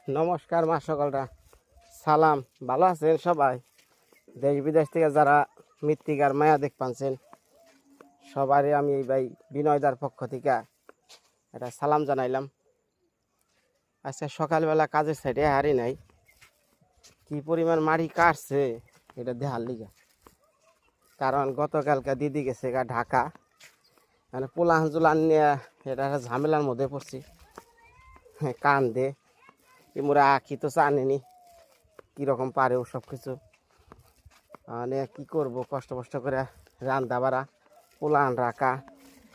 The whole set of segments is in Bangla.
নমস্কার মা সকলরা, সালাম। ভালো আছেন সবাই? দেশ বিদেশ থেকে যারা মৃত্তিকার মায়া দেখ পাচ্ছেন সবারই আমি এই ভাই বিনয়দার পক্ষ থেকে একটা সালাম জানাইলাম। আজকে সকালবেলা কাজের সাইডে হারি নাই, কি পরিমাণ মাটি কাটছে এটা দেখার লিগা। কারণ গতকালকে দিদি গেছে গা ঢাকা, মানে পোলান জুলান নিয়ে এটা একটা ঝামেলার মধ্যে পড়ছি। কান দে মোরা আঁকি তো জানেনি কীরকম পারে ও সব কিছু, মানে কী করবো, কষ্ট করে রান্না বাড়া পোলান রাখা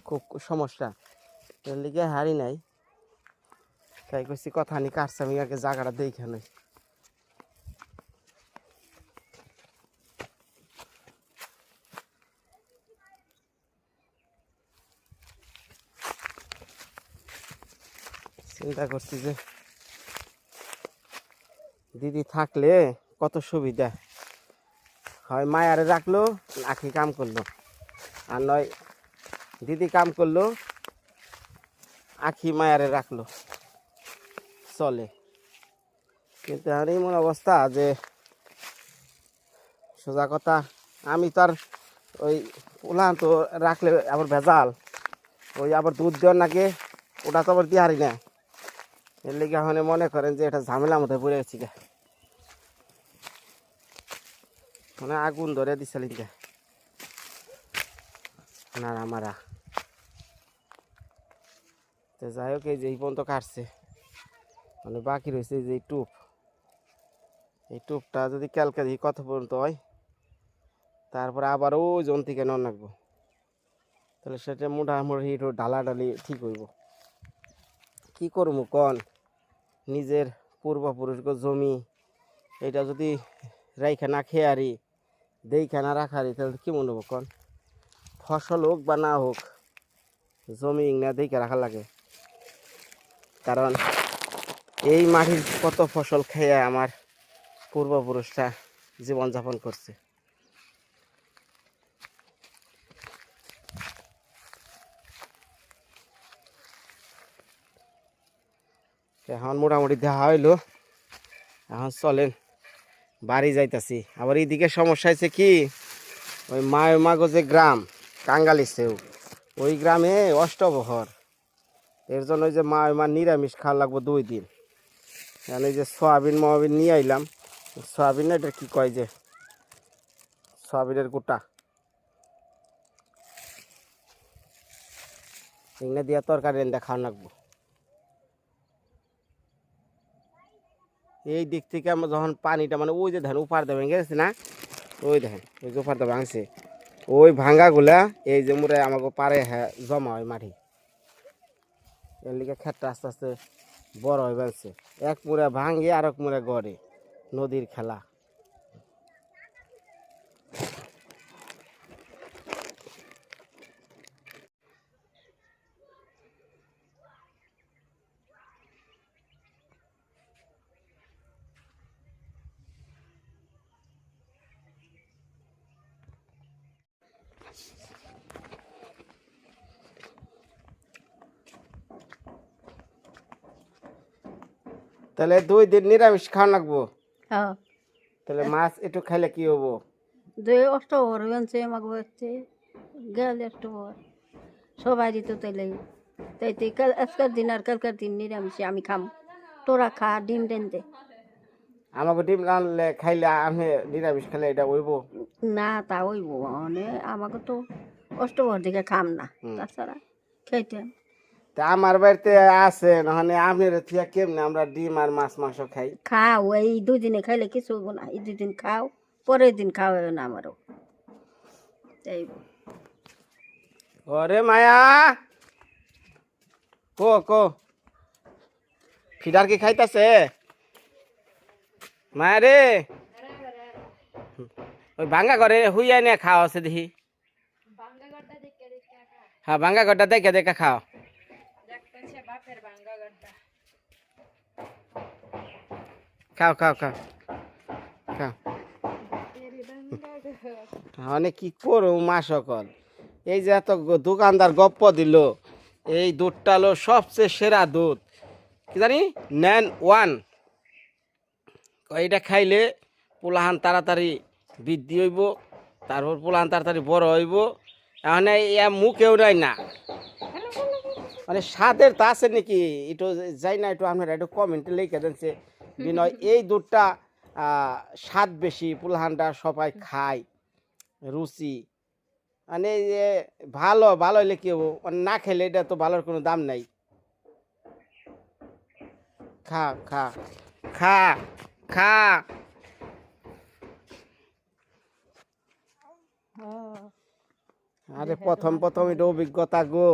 খুব সমস্যা। এর লিগে হারি নাই, তাই করছি কথা নি কাটছে আমি আগে জায়গাটা দেখে নই। চিন্তা করছি যে দিদি থাকলে কত সুবিধা হয়, মায়ারে রাখলো আখি কাম করলো, আর নয় দিদি কাম করলো আখি মায়ারে রাখলো, চলে। কিন্তু আর এমন অবস্থা যে সোজা কথা, আমি তো আর ওই পোলান তো রাখলে আবার ভেজাল, ওই আবার দুধ দেওয়ার নাকি ওটা তো আবার দিয়ে হারি না। এর লিগে এখন মনে করেন যে এটা ঝামেলার মধ্যে পড়ে গেছি, মানে আগুন ধরে দিচ্ছিলেন নাড়া মারা। তো যাই হোক, এই যে এই পর্যন্ত কাটছে, মানে বাকি রয়েছে যে এই টুপটা যদি ক্যালকা দিই কত পর্যন্ত হয়, তারপরে আবার ওই জন থেকে নন রাখবো, তাহলে সেটা মোটামুটি একটু ঢালাঢালি ঠিক হইব। কি করবো কন, নিজের পূর্বপুরুষকে জমি এটা যদি রাইখা না খেয়ে আরি দেখে না রাখারি, তাহলে কি মনে হবো কন? ফসল হোক বা না হোক জমি না দেখে রাখা লাগে, কারণ এই মাটির কত ফসল খেয়ে আমার পূর্বপুরুষরা জীবনযাপন করছে। এখন মোটামুটি দেখা হইলো, এখন চলেন বাড়ি যাইতাছি। আবার এইদিকে সমস্যা হয়েছে কি, ওই মাগো যে গ্রাম কাঙ্গালিছেও, ওই গ্রামে অষ্টবহর, এর জন্য ওই যে মা নিরামিষ খাওয়া লাগবো 2 দিন। মানে এই যে সয়াবিন ময়াবিন নিয়ে আইলাম, সয়াবিন না এটা কি কয় যে সয়াবিনের গোটা এগুলো দিয়ে তরকারি এনে খাওয়া লাগবো। এই দিক থেকে আমরা যখন পানিটা মানে ওই যে ধান উপার দেবেন গেছে না, ওই দেখেন ওই যে উপার দে ভাঙছে, ওই ভাঙ্গাগুলা এই যে মুড়ে আমাকে পারে হ্যাঁ জমা হয় মাটি, এর লিগে ক্ষেতটা আস্তে আস্তে বড় হয়ে গেছে। এক মুড়ে ভাঙে আর এক মুড়ে গড়ে, নদীর খেলা। তাহলে 2 দিন নিরামিষ খাওয়া লাগবো। হ্যাঁ, তাহলে মাছ একটু খাইলে কি হবো? যে অষ্টবর হয়েছে আমাকে হচ্ছে গেলে অষ্টবর সবাই তো তাইলে তাইতে কাল আজকের দিন আর কালকার দিন নিরামিষে আমি খাম, তোরা খা ডিম দেন দে। আমাকে ডিম রানলে খাইলে আমি নিরামিষ খাইলে এটা হইব না তা ওইব মানে আমাকে তো অষ্টবর দিকে খাম না, তাছাড়া খাইতাম। তা আমার বাড়িতে আছে নাহলে আপনার থেকে কেমনে আমরা ডিম আর মাছ মাংস খাই? খাও, এই 2 দিনে খাইলে কিছু হইব না, এই 2 দিন খাও, পরের দিন খাওয়া না আমারও তাই। ওরে মায়া কো ফিডার কি খাইতাছে মায়া রে? ওই ভাঙ্গা ঘরে হুইয়া নিয়ে খাওয়া আছে দেখি। হ্যাঁ, ভাঙ্গা ঘরটা দেখে দেখে খাও। খাও খাও খাও খাও। মানে কি করো মা সকল, এই যে এত দোকানদার গপ্প দিল, এই দুধটা হলো সবচেয়ে সেরা দুধ, কি জানি নেন 1 এইটা খাইলে পোলাহান তাড়াতাড়ি বৃদ্ধি হইব, তারপর পোলাহান তাড়াতাড়ি বড় হইব। এখন ইয়া মুখেও নাই না, মানে স্বাদের তা আছে নাকি একটু যাই না, একটু আপনারা একটু কমেন্টে লিখে দেনছে বিনয় এই দুধটা স্বাদ বেশি, পোলাহানটা সবাই খায়, রুচি মানে যে ভালো ভালো হইলে কি হবো, মানে না খেলে এটা তো ভালোর কোনো দাম নাই। খা খা খা খা। আরে প্রথম প্রথম এটা অভিজ্ঞতা গো,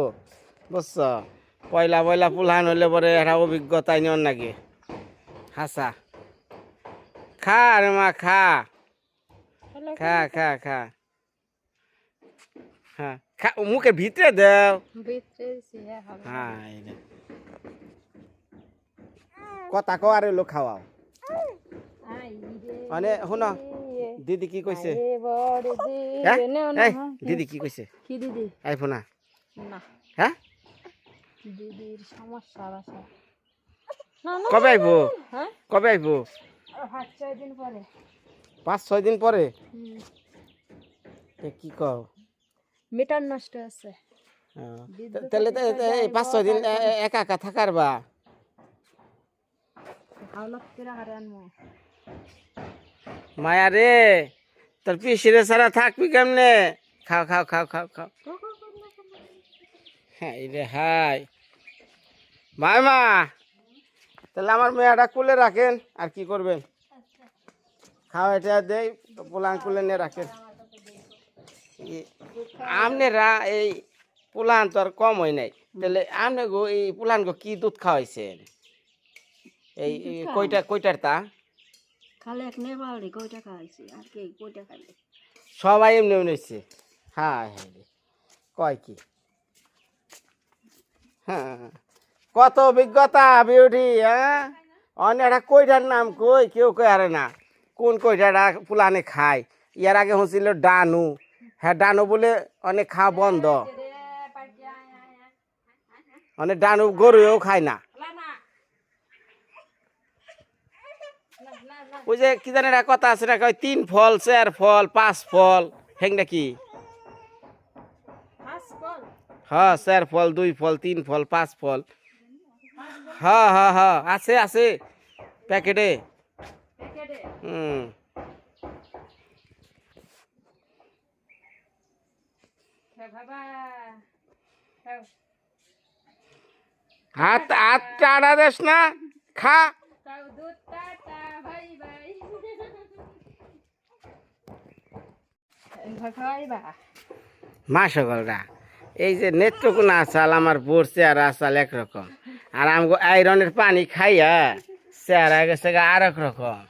বুঝছ, পয়লা পয়লা পুলহান হইলে পরে একটা অভিজ্ঞতা নিয়ন নাকি। হাসা খা রে মা খা খা খা খা হ্যাঁ খা, মুখের ভিতরে দেও। হ্যাঁ এই নে। কথা কও আর লোক খাওয়াও। মানে শুনো দিদি কি কইছে, হ্যাঁ? এই, দিদি কি কইছে? কি দিদি? আইফো না না, হ্যাঁ, দিদির সমস্যা আছে। কবে আইবো? হ্যাঁ, কবে আইবো? 5-6 দিন পরে। 5-6 দিন পরে? কি কও? মিটার নষ্ট আছে। তাহলে 5-6 দিন একা একা থাকার বা মায়া রে, তোর পিসিরে ছাড়া থাকবি কেমনে? খাও খাও খাও খাও খাও। হ্যাঁ রে হাই ভাই মা, তাহলে আমার মেয়েটা কুলে রাখেন, আর কি করবেন? খাও এটা দেই, পোলান কুলে নিয়ে রাখেন। আপনারা এই পোলান তো আর কম হয় নাই, তাহলে আপনি গো এই পোলান গো কি দুধ খাওয়াইছেন? এই কয়টার তা? খালে এক নেবাড়ি কয়টা খাইছি, আর কি কয়টা খাইলে? সবাই এমনি এমনি হচ্ছে। হ্যাঁ হ্যাঁ কয় কি, হ্যাঁ কত অভিজ্ঞতা বিউটি, হ্যাঁ অনেক কইটার নাম কই কেউ কই আরে না, কোন কইটাটা পুলানে খায়। ইয়ার আগে হচ্ছিল ডানু, হ্যাঁ ডানু বলে অনেক খাওয়া বন্ধ, অনেক ডানু গরুও খায় না। ওই যে কি জানি একটা কথা আছে না, কয় 3 ফল 4 ফল 5 ফল, হেং নাকি? হ্যাঁ 4 ফল 2 ফল 3 ফল 5 ফল, হ্যাঁ হ্যাঁ হ্যাঁ আছে আছে প্যাকেটে। হাত হাত টাড়া দেস না, খা। মা সকলরা এই যে নেত্রকোনা আসাল আমার বোর চেহারা আসাল একরকম, আর আমাকে আয়রনের পানি খাইয়া চেহারা গেছে আর এক রকম।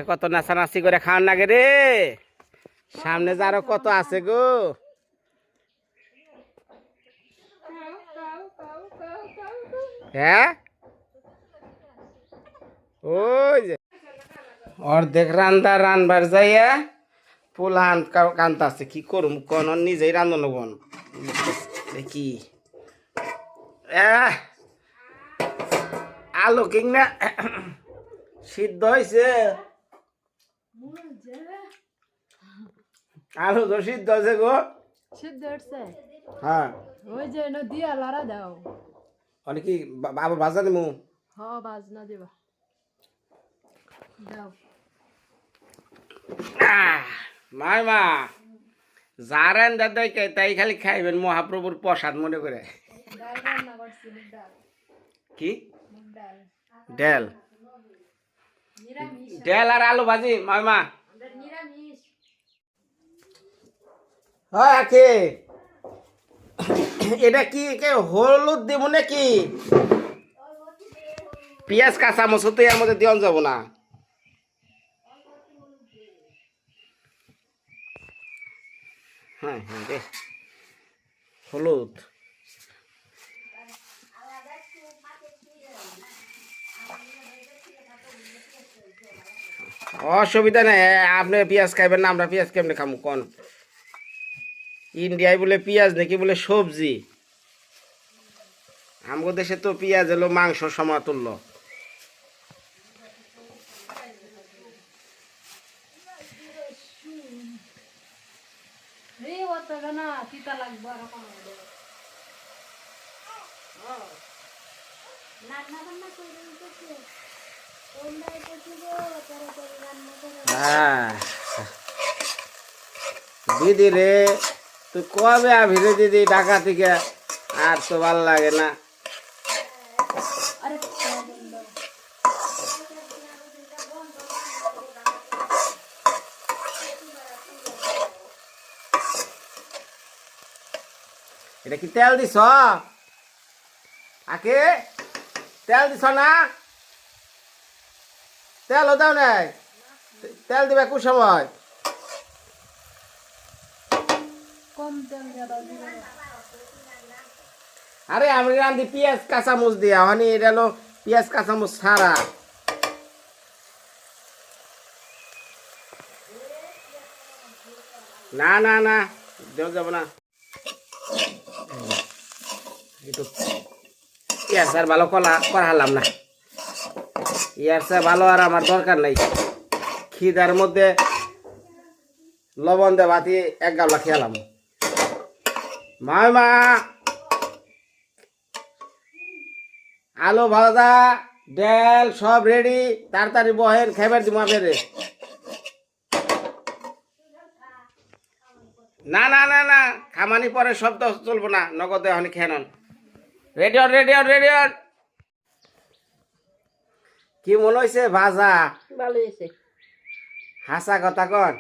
কত নাচানাচি করে খাওয়ার লাগে রে, সামনে যে আরো কত আছে গো। হ্যাঁ ওই যে অর্ধেক রান্দার রানবার যাইয়া পোলান কান্তাছে, কি করুম কোন নিজেই রান্ধন কোন কি আলু কিং না সিদ্ধ হয়েছে, আলু তো সিদ্ধ হয়েছে গো, সিদ্ধ হচ্ছে। হ্যাঁ ওই যে দিয়া লারা দাও, অনেক কি আবার ভাজা দেবো? হ্যাঁ বাজনা দেবা দাও। মার মা যার রান্দা দেয় তাই খালি খাইবেন, মহাপ্রভুর প্রসাদ মনে করে। কি ডেল ডেল আর আলু ভাজি মামা। হ্যাঁ কে এটা কি হলুদ দেবো নাকি? পেঁয়াজ কাঁচা মশলা তো এর মধ্যে দেওয়া যাব না। হ্যাঁ হ্যাঁ দে হলুদ, অসুবিধা নেই, আপনি পেঁয়াজ খাইবেন না, আমরা পেঁয়াজ কেমনে খামু কোন? ইন্ডিয়ায় বলে পেঁয়াজ নাকি বলে সবজি, আমাদের দেশে তো পেঁয়াজ হলো মাংস সমতুল্য। হ্যাঁ দিদি রে, তুই কবে আবি রে দিদি ঢাকা থেকে? আর তো ভাল লাগে না। এটা কি তেল দিছ? আকে তেল দিছ না? তেলও দাও নাই, তেল দিবে কু সময়? আরে আমি রান্ধি পেঁয়াজ কাঁচামচ দিয়া, মানে এটা হলো পেঁয়াজ কাঁচামচ ছাড়া। না না না, দেওয়া যাবো না। একটু পেঁয়াজ আর ভালো করা হারলাম না, ইয়ার চেয়ে ভালো আর আমার দরকার নাই। খিদার মধ্যে লবণ দে বাতি এক গাবলা খেয়ালাম। মা আলু ভাজা ডাল সব রেডি, তাড়াতাড়ি বহেন, খাইবার দিব আপনারে। না না না না, খামানি পরে সব তো চলবো না, নগদে এখন খেয়ে নন। Ready on ready on ready on. কি মনে হয়েছে ভাজা? ভালো হয়েছে। হাসা কথা কন।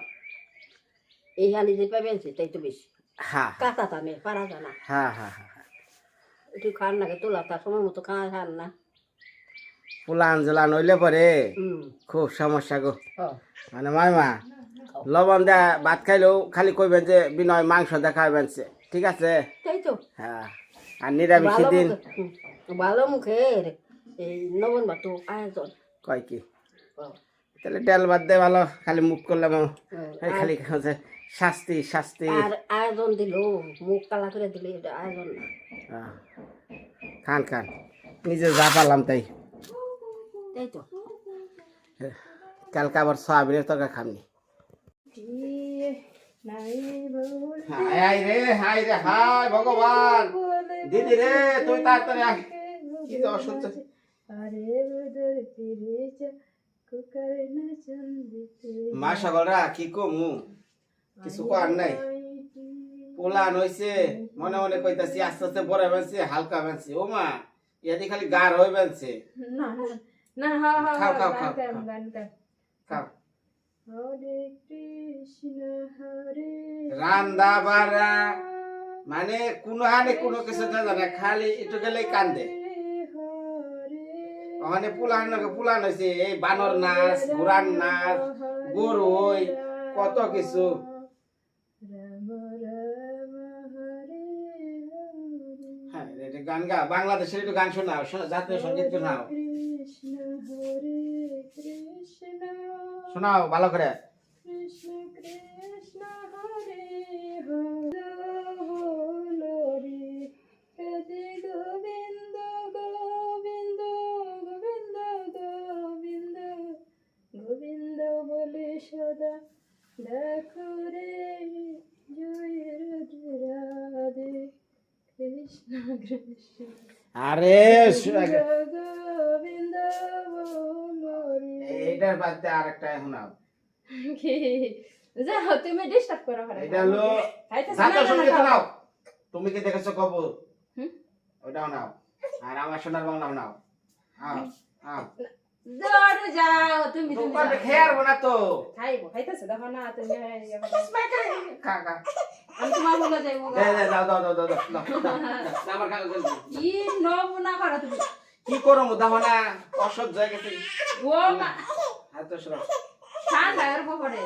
এই হালি যে পাবেন তাই তো বেশি হ্যাঁ কাঁচা তামে পারা জানা হ্যাঁ হ্যাঁ হ্যাঁ, একটু খান নাকি তোলা তার সময় মতো খান না। পুলান জোলান হইলে পরে হুম খুব সমস্যা গো। ও মানে মাইমা লবণ দেয়া ভাত খাইলেও খালি কইবেন যে বিনয় মাংস দেখাবেন, ঠিক আছে? তাই তো হ্যাঁ, আর নিরামিষ ভালো দিন ভালো মুখের এই নবন বাতো আয়োজন। কয় কি ও, তাহলে ডাল ভাত দিয়ে ভালো, খালি মুখ করলাম আর- খালি হচ্ছে শাস্তি শাস্তি। আর আয়োজন দিল মুখ কালা করে দিলে এটা আয়োজন না। আহ, খান খান, নিজে যা পারলাম তাই। তাই তো কালকে আবার সয়াবিনের তরকারি খামনি। হাই রে হাই রে হাই ভগবান, দিদি রে তুই তাড়াতাড়ি আয়। কি যে অসহ্য। মা সকলরা কি কমু, কিছু কর নাই। পোলান হইছে, মনে মনে কইতাছি আস্তে আস্তে বড় বেনছে, হালকা বেনছে। ও মা ইয়াদি খালি গার হয়ে বেনছে। খাও খাও খাও খাও। রান্দা বাড়া মানে কোনো হানে কোনো কিছু জানে, খালি একটু গেলেই কান্দে। মানে পুলান হয়েছে, এই বানর নাচ, ঘোড়ার নাচ, গরু ওই কত কিছু। হ্যাঁ এটা গান গা, বাংলাদেশের একটু গান শোনাও, জাতীয় সঙ্গীত শোনাও, শোনাও ভালো করে। গোবিন্দ বলে সদা দেখো রে জয়ের রাধে কৃষ্ণ কৃষ্ণ। আরে গোবিন্দ বলো রে। এইটার বাদ দিয়ে আরেকটা শোনাও। কি যাও তুমি ডিস্টার্ব করো না। এটা হলো জাতীয় সঙ্গীত শোনাও। তুমি কি দেখেছো কব? ওইটাও নাও, আর আমার সোনার বাংলা নাও। দৌড় যাও তুমি দোকানে খেয়ে আসবো না তো। খাইবো খাইতেছো দেখো না তুমি খা খা। আমি তোমার বলে যাইবো দে দে দাও দাও দাও দাও দাও আমার খাও। কি নব না করো তুমি। কি করো মুদাহ না, অসহ্য হয়ে গেছে। ও মা হাত তো সরো। ঠান্ডা এর পরে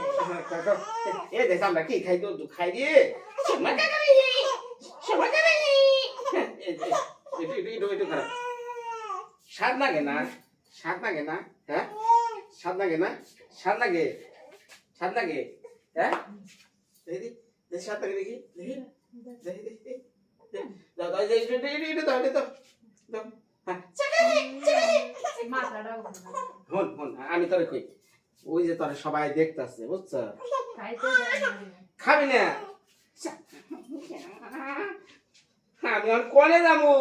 এ দেখ আমরা কি খাই তো খাই দিয়ে স্বাদ লাগে না, স্বাদ লাগে না, হ্যাঁ স্বাদ লাগে না? স্বাদ লাগে? স্বাদ লাগে? হ্যাঁ? দেখি স্বাদ লাগে দেখি দেখি দেখি দেখি দাও দাও দাও দাও হ্যাঁ হন হন আমি তোরে কই ওই যে তোরে সবাই দেখতাছে বুঝছ খাবি না আমি আর কোনে যাবো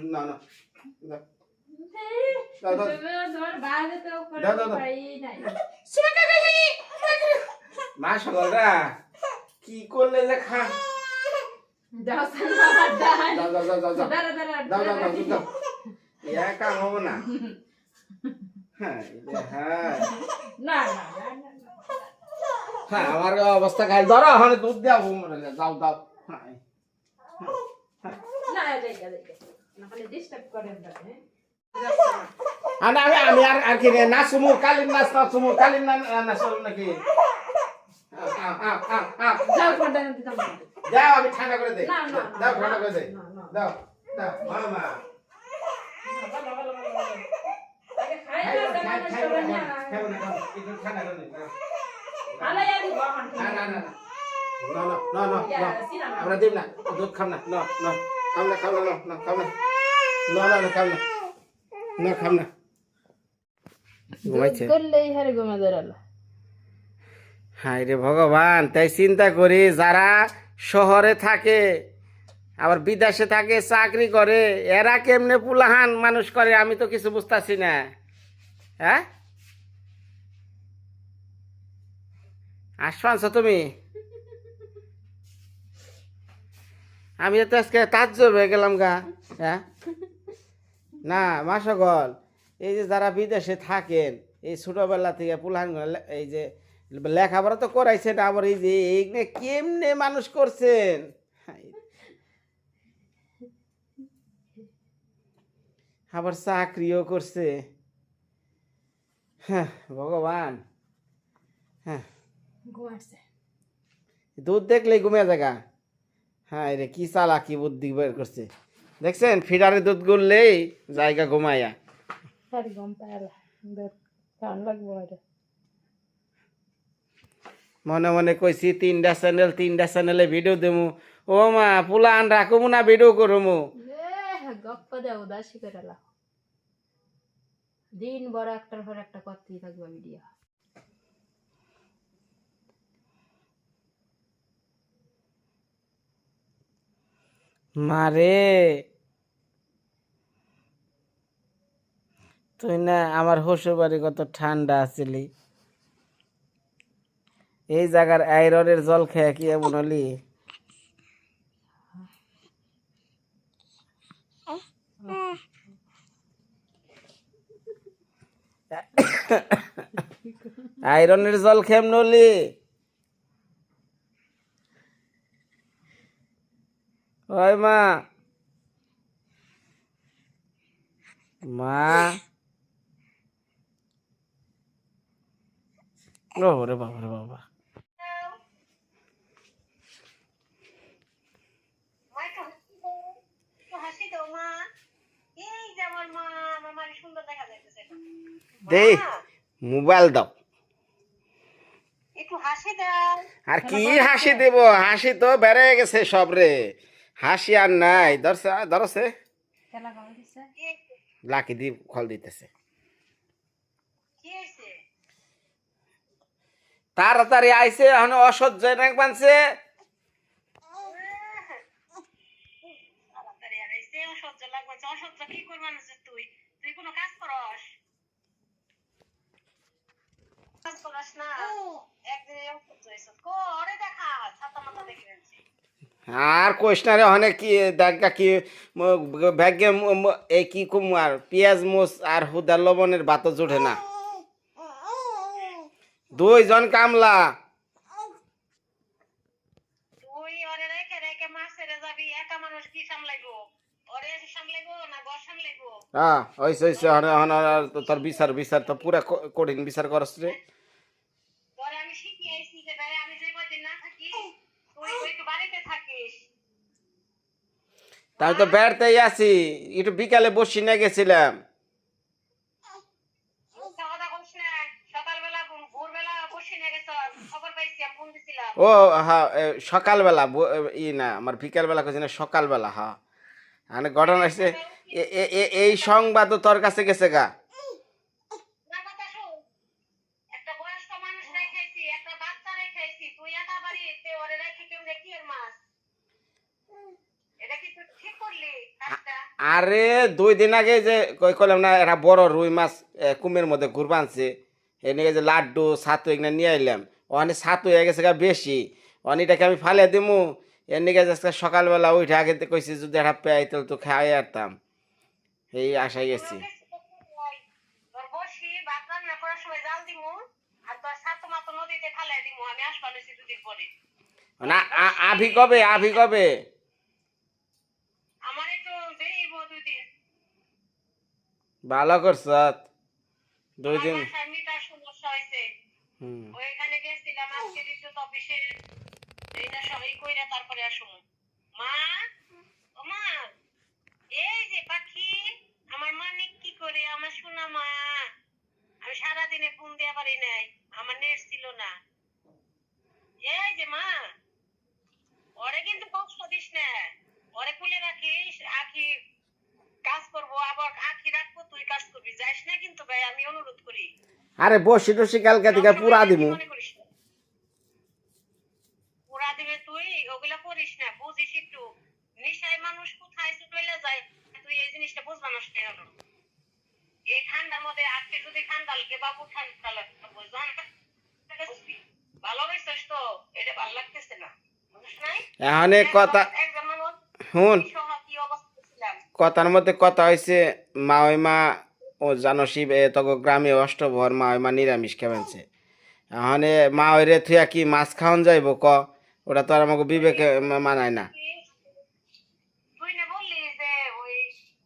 না না মা সকলরা কি করলে যে খা দাও দাও দাও দাও দাও দাও দাও দাও দাও কাম হবো না হ্যাঁ হ্যাঁ আমার অবস্থা খাই ধরো ওখানে দুধ দেওয়া যাও দাও আমি আমি আর কি না সুমুর কালিন নাচ না সুমুর কালিন নাচ নাকি যাও আমি ঠান্ডা করে দেই দাও ঠান্ডা করে দেই দাও দাও মামা আমরা দিব না দুধ খাম না খাম না খাম না খাম না খাম না খাম না ঘুমাইছে হায় রে ভগবান তাই চিন্তা করি যারা শহরে থাকে আবার বিদেশে থাকে চাকরি করে এরা কেমনে পুলাহান মানুষ করে আমি তো কিছু বুঝতাছি না হ্যাঁ আসছো তুমি আমি তো আজকে তাজ্জব হয়ে গেলাম গা হ্যাঁ না মা সকল এই যে যারা বিদেশে থাকেন এই ছোটবেলা থেকে পুলাহান এই যে লেখাপড়া তো করাইছেন আবার এই যে এইগুলো কেমনে মানুষ করছেন আবার চাকরিও করছে হ্যাঁ ভগবান হ্যাঁ দুধ দেখলেই ঘুমিয়ে জায়গা হ্যাঁ রে কি চালা কি বুদ্ধি বের করছে দেখছেন ফিডারে দুধ গুললেই জায়গা ঘুমাইয়া মনে মনে কইছি তিনটা চ্যানেলে ভিডিও দেবো ও মা পুলান রাখবো না ভিডিও করবো দিন বড় একটার পর একটা করতেই থাকবে ভিডিও মারে তুই না আমার শ্বশুর বাড়ি কত ঠান্ডা আছিলি এই জায়গার আয়রনের জল খেয়ে কি এমন হলি আয়রনের জল খেম নলি ওই মা মা ও রে বাবা রে বাবা দে মোবাইল দাও আর কি হাসি দেব হাসি তো বেড়ে গেছে সব রে হাসি আর নাই ধরছে লাকি দি খল দিতেছে তাড়াতাড়ি আইছে এখন অসহ্য নাক বানছে আর কোশনারে অনেক কি দেখা কি ভাগ্যে এই কি কুমার পেঁয়াজ মোচ আর হুদা লবণের ভাতও জুটে না দুইজন কামলা হ্যাঁ হইছে তোর বিচার তো পুরা কঠিন বিচার করস রে তাই তো বেড়াতেই আছি একটু বিকালে বসি না গেছিলাম ও হ্যাঁ সকালবেলা ই না আমার বিকালবেলা কইছি না সকালবেলা হ্যাঁ মানে ঘটনা হচ্ছে এই সংবাদও তোর কাছে গেছে গা। না কথা শোন, একটা বয়স্ক মানুষ রেখেছি, একটা বাচ্চা রেখেছি, তুই একা বাড়িতে ওরে রেখে কেউ দেখি এর মাছ, এটা কি তুই ঠিক করলি কাজটা? আরে 2 দিন আগে যে কইলাম না এরা বড় রুই মাছ কুমের মধ্যে ঘুরবা আনছে এনে যে লাড্ডু ছাতু এগুলো নিয়ে আইলাম ওখানে ছাতু হয়ে গেছে গা বেশি অনেকটাকে আমি ফালিয়ে দিমু এর নিকে আজকে সকালবেলা উঠে আগে কইছি যদি একটা পেয়ে তাহলে তো খাই আরতাম এই আশায় গেছি। তোর বসি ভাত রান্না করার সময় জাল দিমু, আর তোর সাতো মাতো নদীতে ফালাই দিমু, আমি আসবা নিছি দুদিন পরে। না আভি কবে আমার একটু দেরি হইব 2 দিন। ভালো করছ 2 দিন। আমার বাসায় মিটার সমস্যা হয়েছে, হুম ওইখানে গেছিলাম আজকে বিদ্যুৎ অফিসে, এইটা সবাই কইরা তারপরে আসুন। মা, ও মা, এই যে পাখি, আমার মানিক কি করে, আমার সোনা মা, আমি সারাদিনে ফোন দেওয়া পারি নাই, আমার নেট ছিল না। এই যে মা, ওরে কিন্তু কষ্ট দিস না, ওরে খুলে রাখিস, আখি কাজ করবো, আবার আখি রাখবো, তুই কাজ করবি, যাইস না কিন্তু ভাই, আমি অনুরোধ করি। আরে বসি টসি কালকে থেকে পুরা সবসময় দিমু। মনে করিস না। পুরা দিবে তুই, ওগুলা করিস না, বুঝিস একটু। নেশায় মানুষ কোথায় চলে যায়, তুই এই জিনিসটা বুঝবা না কেন? এই ঠান্ডার মধ্যে আজকে যদি ঠান্ডা লাগে, বাবু ঠান্ডা লাগবে, ভালো হয়েছিস তো, এটা ভালো লাগতেছে না, বুঝিস নাই? এখন কথা একজন মানুষ শুন কি অবস্থা ছিলাম। কথার মধ্যে কথা হয়েছে মা ও জানো শিব তক গ্রামে অষ্টভর মা নিরামিষ খাবেনছে এখন মা ওরে থুয়া কি মাছ খাওয়ান যাইব ক ওটা তো আর আমাকে বিবেকে মানায় না। তুই না বললি যে ওই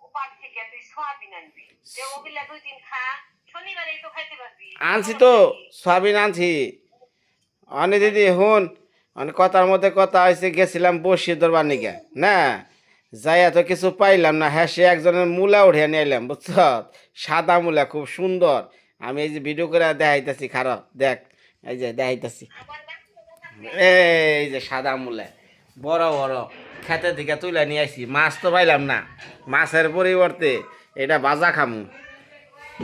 উপার থেকে তুই সোয়াবিন আনবি, যে ওগুলা 2 দিন খা, শনিবারেই তো খাইতে পারবি। আনছি তো সয়াবিন আনছি অনে দিদি হুন অনেক কথার মধ্যে কথা হয়েছে গেছিলাম বসি দরবার নিকে না যাইয়া তো কিছু পাইলাম না হ্যাঁ সে একজনের মূলা উঠে নিয়ে এলাম বুঝছ সাদা মূলা খুব সুন্দর আমি এই যে ভিডিও করে দেখাইতেছি খারাপ দেখ এই যে দেখাইতেছি আবার এই যে সাদা মূলা বড় বড় খেতে দিকে তুলে নিয়ে আসি মাছ তো পাইলাম না মাছের পরিবর্তে এটা বাজা খামু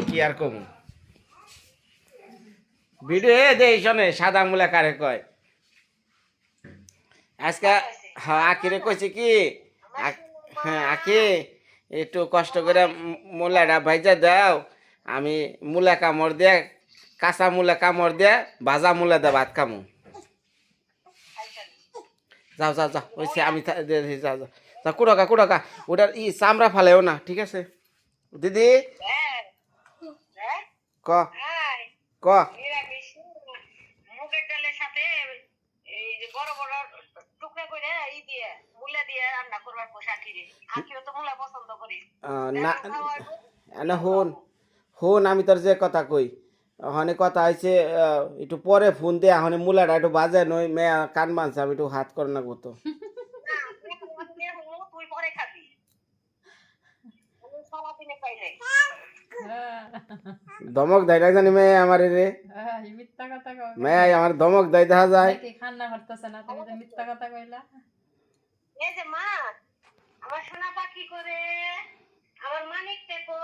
কি আর কমু ভিডিও দে শোনে সাদা মূলা কারে কয় আজকে হ্যাঁ আখিরে কইছে কি হ্যাঁ আখি একটু কষ্ট করে মূলাটা ভাইজা দাও আমি মূলা কামড় দিয়ে কাঁচা মূলা কামড় দিয়ে ভাজা মূলা দিয়ে ভাত খামু যাও যাও যাও ওইসে আমি যাও যাও যাও কুড়কা ওটার চামড়া ফালেও না ঠিক আছে দিদি ক ক নিরামিষ মুগের ডালের সাথে এই যে বড় বড় টুকরা করে দিয়ে মূলা দিয়ে রান্না করবার পোশাকি রে, আখিও তো মূলা পছন্দ করি না না হন আমি তোর যে কথা কই ওখানে কথা হয়েছে একটু পরে ফোন দিয়ে এখন মূলাটা একটু বাজে নই মেয়া কান মানছে আমি একটু হাত করে না কত তুই পরে খাবি, সারাদিনে পাই নাই। ধমক দেয় না জানি মেয়ে আমার রে মিথ্যা কথা কও মেয়ে আমার ধমক দেয় দেখা যায় কি খান্না করতেছে না তুমি যে মিথ্যা কথা কইলা এই যে মা, আমার সোনা পাখি করে, আমার মানিক দেখো,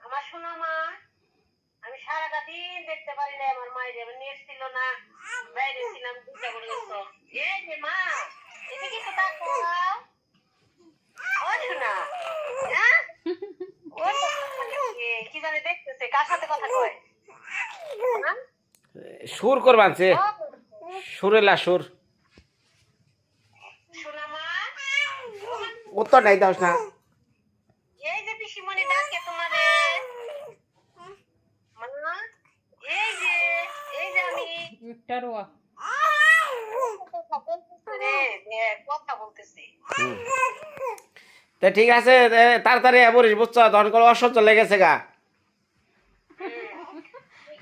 আমার সোনা মা, আমি সারাটা দিন দেখতে পারি না আমার মায়ের, আমার নেট ছিল না, বাইরে ছিলাম, দুটা করে গেছো। এই যে মা, এদিকে তো তাকাও, ও সোনা, হ্যাঁ? ও তো কি জানি দেখতেছে, কার সাথে কথা কয়? হ্যাঁ? সুর করবানছে সুরেলা সুর সোনা মা, উত্তর নাই দাস না এই যে পিসিমণি ডাকে তোমারে, মা, এই যে আমি একটা রোয়া কথা বলতেছি। তা ঠিক আছে তাড়াতাড়ি বলিস বুঝছ তখন করে অসহ্য লেগেছে গা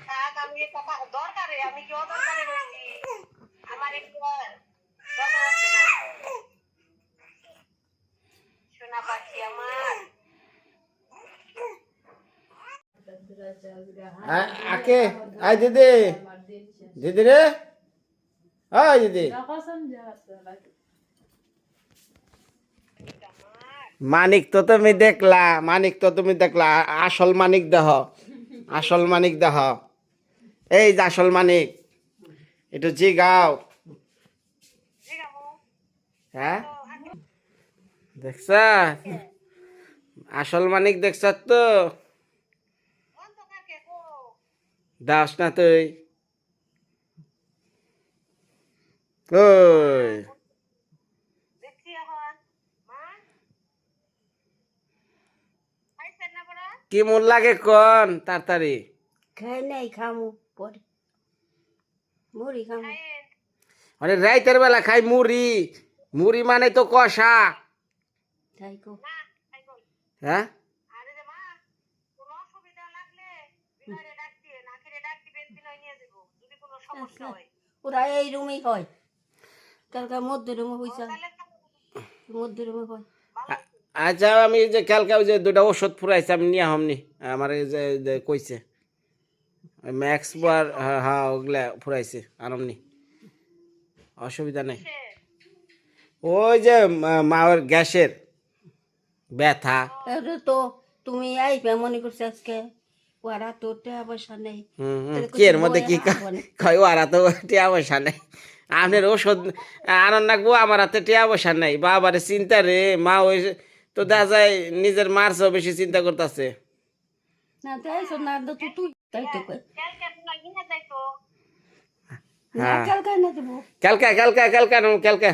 থাক, আমি কথা দরকারে, আমি কি অদরকারে রয়েছি? আমার একটু দরকার আছে না, সোনা পাখি আমার। আকে আই দিদি দিদি রে ওই দিদি মানিক তো তুমি দেখলা, মানিক তো তুমি দেখলা, আসল মানিক দেহ, আসল মানিক দেহ, এই যে আসল মানিক, একটু জিগাও। হ্যাঁ দেখছ, আসল মানিক দেখছ তো, দাস না তুই, ওই দেখছি এখন মা খাইছেন না বড় কি মন লাগে কোন তাড়াতাড়ি। খাই নাই, খামু পরে, মুড়ি খামু। খাইয়েন মানে রাইতের বেলা খাই মুড়ি, মুড়ি মানে তো কষা। তাই কো। না খাইবো হ্যাঁ আরে রে মা কোনো অসুবিধা লাগলে বিনারে ডাক দিয়ে নাকিরে ডাক দিবেন বিনয় নিয়ে যাব যদি কোনো সমস্যা হয় ওরা এই রুমেই হয়, কালকে মধ্যে রুমে হইছে, তাহলে মধ্যে রুমে হয়। আচ্ছা আমি যে কালকে ওই যে দুটা ওষুধ ফুরাইছে আমি নিয়ে হমনি, আমার এই যে কইছে ম্যাক্স বার, হ্যাঁ হ্যাঁ ওগুলা ফুরাইছে আনমনি, অসুবিধা নেই। ওই যে মায়ের গ্যাসের ব্যথা। এটা তো তুমি আইবে মনে করছো আজকে, ওরা তো টাকা পয়সা নেই। কি এর মধ্যে কি কয়, ওরা তো টিয়া পয়সা নেই, আপনার ওষুধ আনন্দ রাখবো, আমার হাতে টিয়া পয়সা নেই, বাবারে চিন্তা রে, মা ওই তো দেখা যায় নিজের মার চেয়েও বেশি চিন্তা করতেছে। না তাই শোন না, তো তুই তাই তো কই কালকে আপনার কিনে যাইতো না, হ্যাঁ কালকে না দেবো। কালকা কালকা কালকা কালকা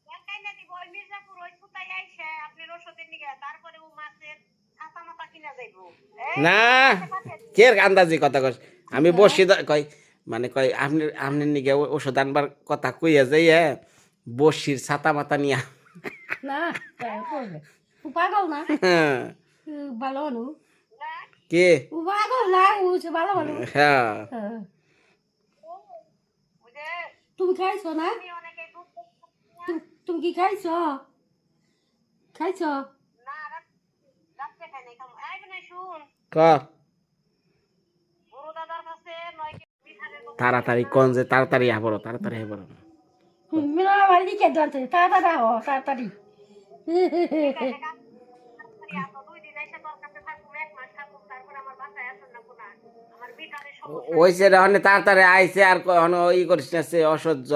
কালকে না দিব ওই মির্জাপুর ওই সুতাই আইছে আপনি ওষুধের নিগে তারপরে ও মাছের ছাতা মাথা কিনে যাইবো না কে আন্দাজি কথা কস, আমি বসি কই মানে কই আপনি আপনি নিকে ওষুধ আনবার কথা কইয়া যাই, বসির ছাতা মাতা নিয়া। না তাই করবে, ও পাগল না, ও ভালো হলো, কে ও পাগল না, ও সে ভালো ভালো। হ্যাঁ হ্যাঁ। ওই যে তুমি খাইছো না? আমি অনেকে দুধ তুমি কি খাইছো? খাইছো? না রাত্রে খাই নাই খাম আইবে না শুন ক বড় দাদার কাছে 9 কেজি পিঠারের তাড়াতাড়ি কোন যে তাড়াতাড়ি আবরো, তাড়াতাড়ি আবরো। মিনা বাড়ি কে দরতে তাড়াতাড়ি হো, তাড়াতাড়ি। এত 2 দিন এসে তোর কাছে থাকুম 1 মাস থাকুম তারপর আমার বাসায় আসেন না কোনা আমার পিঠারের সমস্যা ওই সে রাহনে তাড়াতাড়ি আইছে আর ই করিস না, সে অসহ্য।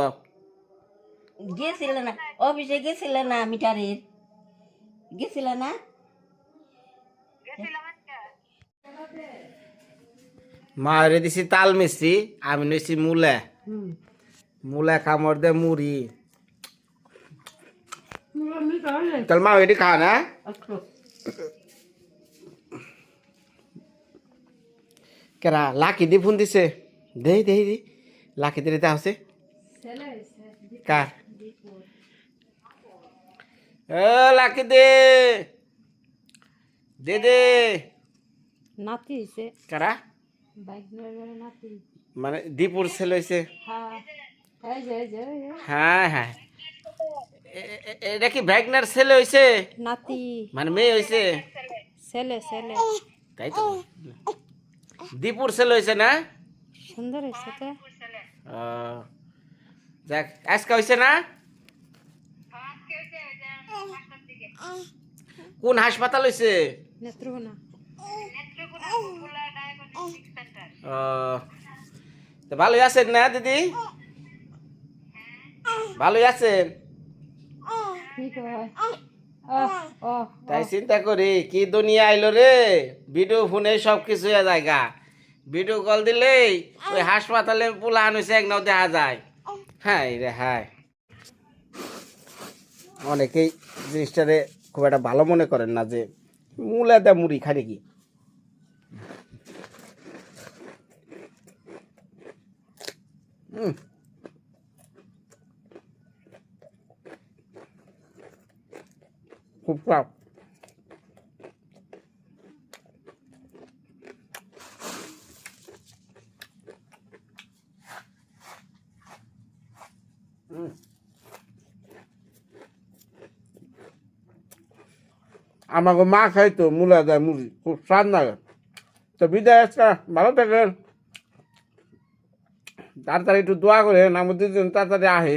গেছিলে না অফিসে, গেছিলে না মিটারের, গেছিলে না? গেছিলাম আজকে মারে দিছি তাল মিস্ত্রি, আমি নইছি মূলা, মূলা কামড় দে মুড়ি। তাহলে মা এটি খা না, কেরা লাকি দি ফোন দিছে, দেই দেই দি লাকি দিতে আছে কার, এ লাকি দে দে দে নাতি হইছে, কারা বাইক ড্রাইভারে নাতি। মানে দীপুর ছেলে হইছে। হ্যাঁ এই যে এই যে এই যে। হ্যাঁ হ্যাঁ এটা কি ভ্যাগনার ছেলে হইছে, নাতি মানে মেয়ে হইছে, ছেলে ছেলে তাই তো দীপুর ছেলে হইছে না। সুন্দর হয়েছে তো। ও, যাক আজকে হইছে না, আজকে হইছে ওই যে 5টার দিকে কোন হাসপাতাল হইছে। নেত্রকোনা। নেত্রকোনা ফুলা ডায়াগনস্টিক সেন্টার ও তো ভালোই আছেন না দিদি, ভালোই আছেন, কি কয়? ও তাই চিন্তা করি কি দুনিয়া আইলো রে, ভিডিও ফোনে সব কিছু জায়গা, ভিডিও কল দিলেই ওই হাসপাতালে পুলান হয়েছে এক নাও দেখা যায়। হ্যাঁ রে হ্যাঁ, অনেকেই জিনিসটারে খুব একটা ভালো মনে করেন না যে মূলা দা মুড়ি খাই নাকি। খুব খারাপ। আমাকে মা খাইতো মূলা দেয় মুড়ি, খুব স্বাদ লাগে। তো বিদায় আজকে, ভালো থাকেন। তাড়াতাড়ি একটু দোয়া করে আমার দুজন তাড়াতাড়ি আহে